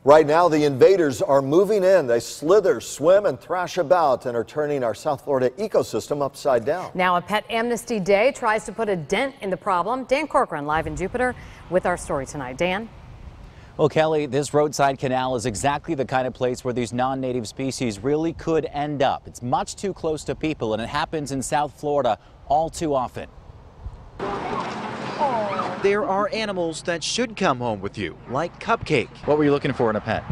Right now, the invaders are moving in. They slither, swim, and thrash about and are turning our South Florida ecosystem upside down. Now, a pet amnesty day tries to put a dent in the problem. Dan Corcoran live in Jupiter with our story tonight. Dan? Well, Kelly, this roadside canal is exactly the kind of place where these non-native species really could end up. It's much too close to people, and it happens in South Florida all too often. There are animals that should come home with you, like Cupcake. What were you looking for in a pet?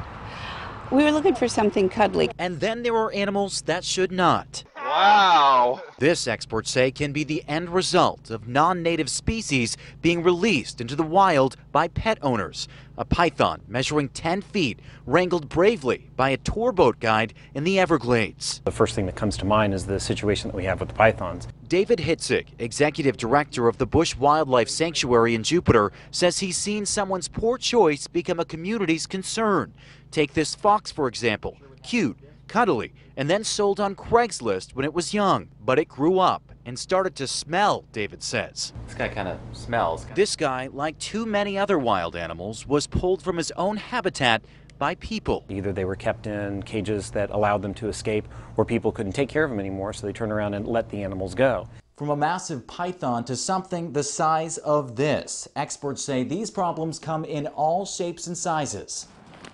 We were looking for something cuddly. And then there are animals that should not. Wow! This, experts say, can be the end result of non-native species being released into the wild by pet owners. A python measuring 10 feet wrangled bravely by a tour boat guide in the Everglades. The first thing that comes to mind is the situation that we have with the pythons. David Hitzig, executive director of the Bush Wildlife Sanctuary in Jupiter, says he's seen someone's poor choice become a community's concern. Take this fox, for example. Cute, cuddly, and then sold on Craigslist when it was young. But it grew up and started to smell, David says. This guy kind of smells. This guy, like too many other wild animals, was pulled from his own habitat by people. Either they were kept in cages that allowed them to escape, or people couldn't take care of them anymore, so they turned around and let the animals go. From a massive python to something the size of this. Experts say these problems come in all shapes and sizes.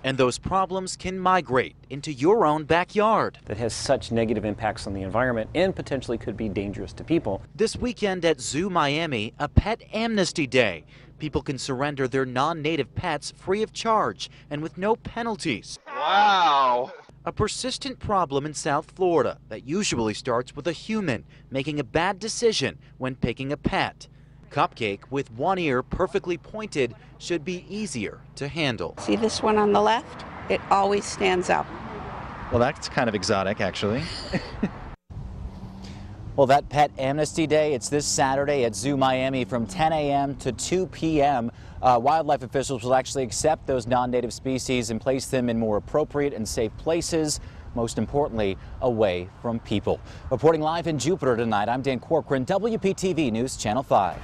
And those problems can migrate into your own backyard. That has such negative impacts on the environment and potentially could be dangerous to people. This weekend at Zoo Miami, a pet amnesty day. People can surrender their non-native pets free of charge and with no penalties. Wow! A persistent problem in South Florida that usually starts with a human making a bad decision when picking a pet. Cupcake, with one ear perfectly pointed, should be easier to handle. See this one on the left? It always stands up. Well, that's kind of exotic, actually. Well, that Pet Amnesty Day, it's this Saturday at Zoo Miami from 10 a.m. to 2 p.m. Wildlife officials will actually accept those non-native species and place them in more appropriate and safe places, most importantly, away from people. Reporting live in Jupiter tonight, I'm Dan Corcoran, WPTV News Channel 5.